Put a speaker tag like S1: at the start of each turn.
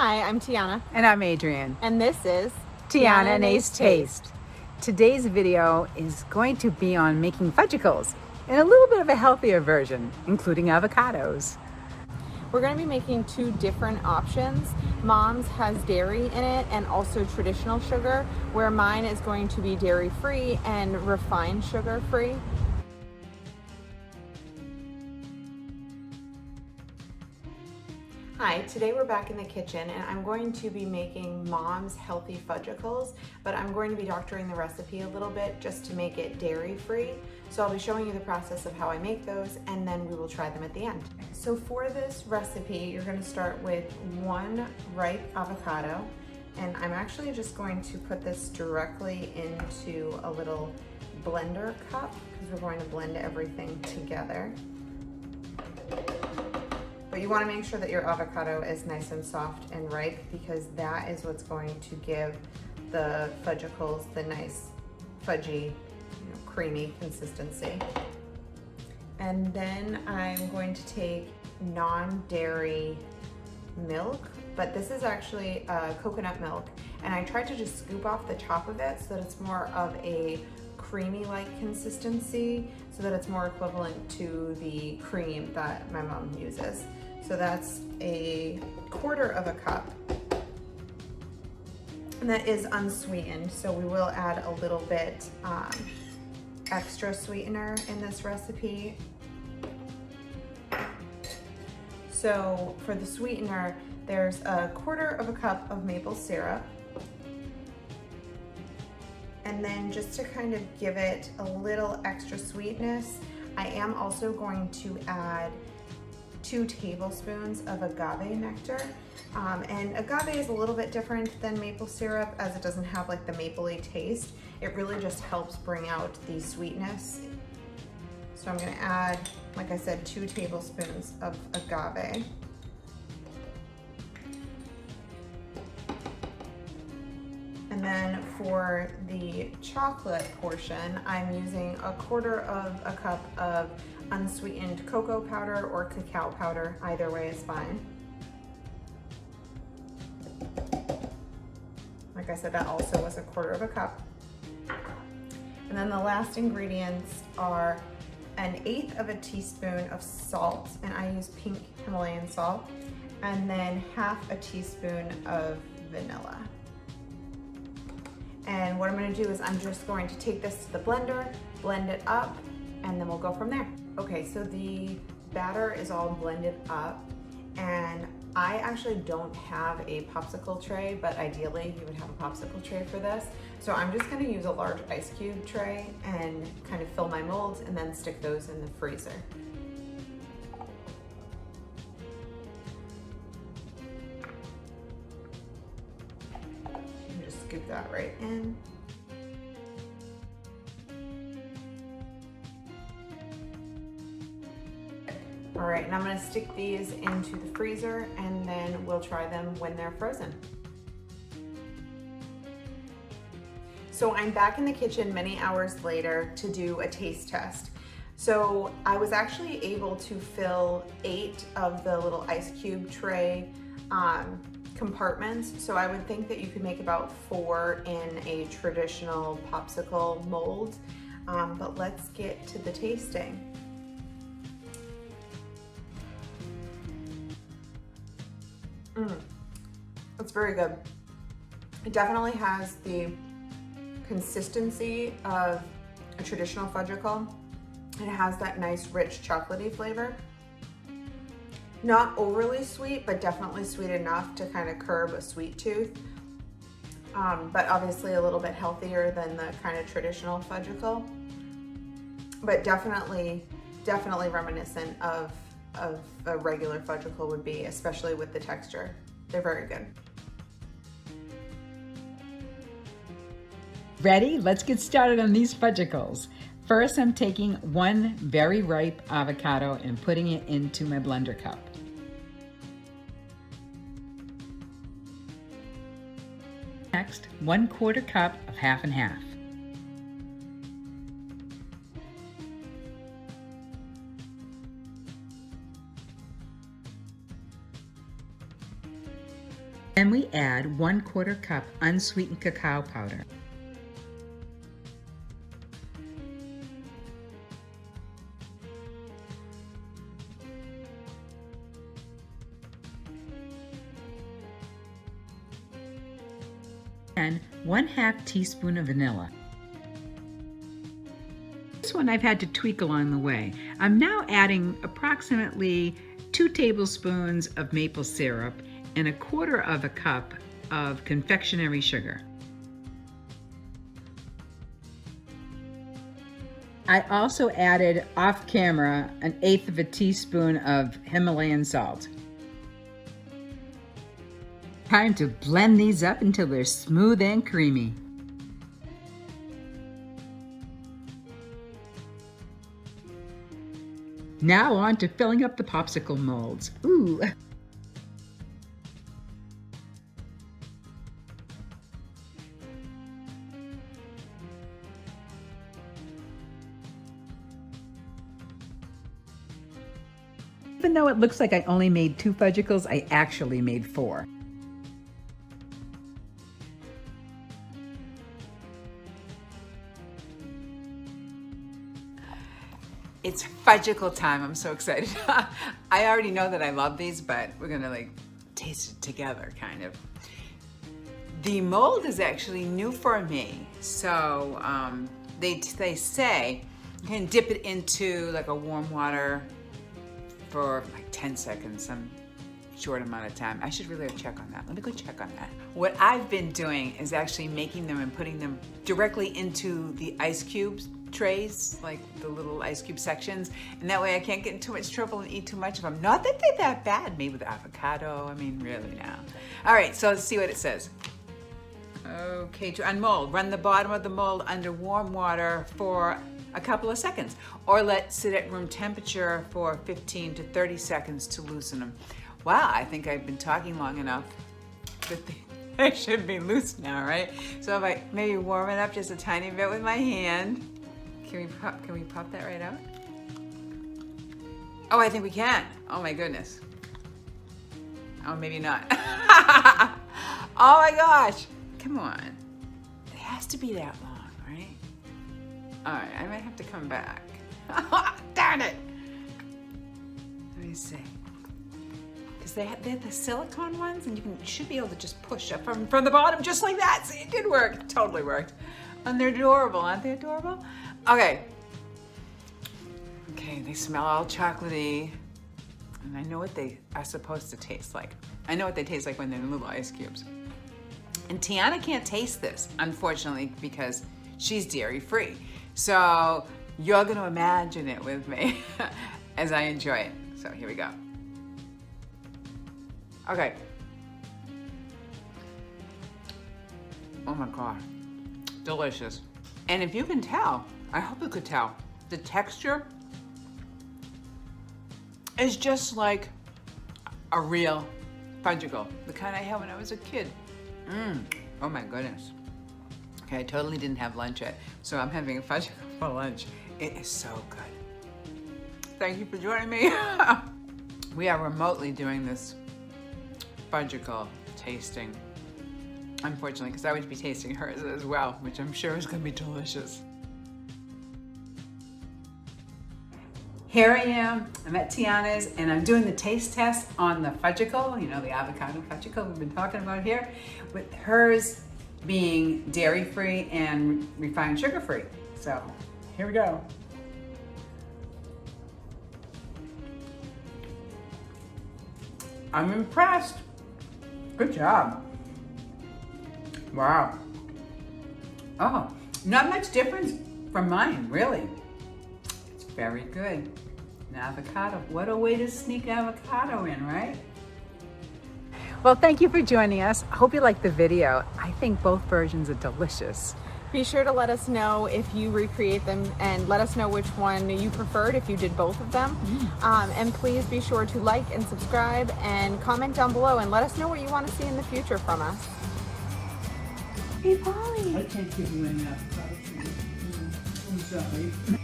S1: Hi, I'm Tiana.
S2: And I'm Adrienne.
S1: And this is
S2: Tiana and Ace Taste. Today's video is going to be on making fudgicles in a little bit of a healthier version, including avocados.
S1: We're going to be making two different options. Mom's has dairy in it and also traditional sugar, where mine is going to be dairy-free and refined sugar-free. Hi, today we're back in the kitchen and I'm going to be making Mom's healthy fudgicles, but I'm going to be doctoring the recipe a little bit just to make it dairy-free. So I'll be showing you the process of how I make those and then we will try them at the end. So for this recipe, you're going to start with one ripe avocado, and I'm actually just going to put this directly into a little blender cup because we're going to blend everything together. But you want to make sure that your avocado is nice and soft and ripe because that is what's going to give the fudgicles the nice fudgy, creamy consistency. And then I'm going to take non-dairy milk, but this is actually coconut milk, and I tried to just scoop off the top of it so that it's more of a creamy-like consistency, so that it's more equivalent to the cream that my mom uses. So that's a quarter of a cup, and that is unsweetened, so we will add a little bit extra sweetener in this recipe. So for the sweetener, there's a quarter of a cup of maple syrup. And then just to kind of give it a little extra sweetness, I am also going to add 2 tablespoons of agave nectar. And agave is a little bit different than maple syrup as it doesn't have like the mapley taste. It really just helps bring out the sweetness. So I'm gonna add, like I said, 2 tablespoons of agave. And then for the chocolate portion, I'm using a quarter of a cup of unsweetened cocoa powder or cacao powder. Either way is fine. Like I said, that also was a quarter of a cup. And then the last ingredients are 1/8 of a teaspoon of salt, and I use pink Himalayan salt, and then 1/2 a teaspoon of vanilla. And what I'm going to do is I'm just going to take this to the blender, blend it up, and then we'll go from there. Okay, so the batter is all blended up, and I actually don't have a popsicle tray, but ideally you would have a popsicle tray for this. So I'm just going to use a large ice cube tray and kind of fill my molds and then stick those in the freezer. Just scoop that right in. All right, and I'm gonna stick these into the freezer and then we'll try them when they're frozen. So I'm back in the kitchen many hours later to do a taste test. So I was actually able to fill 8 of the little ice cube tray compartments. So I would think that you could make about 4 in a traditional popsicle mold. But let's get to the tasting. It's very good. It definitely has the consistency of a traditional fudgicle. It has that nice rich chocolatey flavor. Not overly sweet, but definitely sweet enough to kind of curb a sweet tooth. But obviously a little bit healthier than the kind of traditional fudgicle. But definitely reminiscent of a regular fudgicle would be, especially with the texture. They're very good.
S2: Ready? Let's get started on these fudgicles. First, I'm taking one very ripe avocado and putting it into my blender cup. Next, 1/4 cup of half and half. Then we add 1/4 cup unsweetened cacao powder. And 1/2 teaspoon of vanilla. This one I've had to tweak along the way. I'm now adding approximately 2 tablespoons of maple syrup and 1/4 cup of confectionary sugar. I also added off camera 1/8 teaspoon of Himalayan salt. Time to blend these up until they're smooth and creamy. Now on to filling up the popsicle molds. Ooh! Even though it looks like I only made 2 fudgicles, I actually made 4. It's fudgicle time. I'm so excited. I already know that I love these, but we're gonna like taste it together, kind of. The mold is actually new for me. So they say you can dip it into like a warm water for like 10 seconds, some short amount of time. I should really check on that. Let me go check on that. What I've been doing is actually making them and putting them directly into the ice cubes trays, like the little ice cube sections, and that way I can't get in too much trouble and eat too much of them. Not that they're that bad, made with avocado. I mean, really now. All right, so let's see what it says. Okay, to unmold, run the bottom of the mold under warm water for a couple of seconds, or let sit at room temperature for 15 to 30 seconds to loosen them. Wow, I think I've been talking long enough that they should be loose now, right? So if I maybe warm it up just a tiny bit with my hand. Can we pop that right out? Oh, I think we can. Oh my goodness. Oh, maybe not. Oh my gosh. Come on. It has to be that long, right? All right, I might have to come back. Darn it. Let me see. Because they're the silicone ones, and you should be able to just push up from the bottom just like that. See, it did work. It totally worked. And they're adorable. Aren't they adorable? Okay. Okay, they smell all chocolatey. And I know what they are supposed to taste like. I know what they taste like when they're in little ice cubes. And Tianna can't taste this, unfortunately, because she's dairy-free. So you're gonna imagine it with me as I enjoy it. So here we go. Okay. Oh my God, delicious. And if you can tell, I hope you could tell, the texture is just like a real fudgicle, the kind I had when I was a kid. Oh my goodness. Okay, I totally didn't have lunch yet, so I'm having a fudgicle for lunch. It is so good. Thank you for joining me. We are remotely doing this fudgicle tasting, unfortunately, because I would be tasting hers as well, which I'm sure is going to be delicious. Here I am, I'm at Tianna's, and I'm doing the taste test on the fudgicle, you know, the avocado fudgicle we've been talking about here, with hers being dairy-free and refined sugar-free. So, here we go. I'm impressed. Good job. Wow. Oh, not much difference from mine, really. It's very good. An avocado. What a way to sneak avocado in, right? Well, thank you for joining us. I hope you liked the video. I think both versions are delicious.
S3: Be sure to let us know if you recreate them, and let us know which one you preferred if you did both of them. And please be sure to like and subscribe and comment down below and let us know what you want to see in the future from us. Hey, Polly.
S2: I can't give you any avocados. I'm sorry.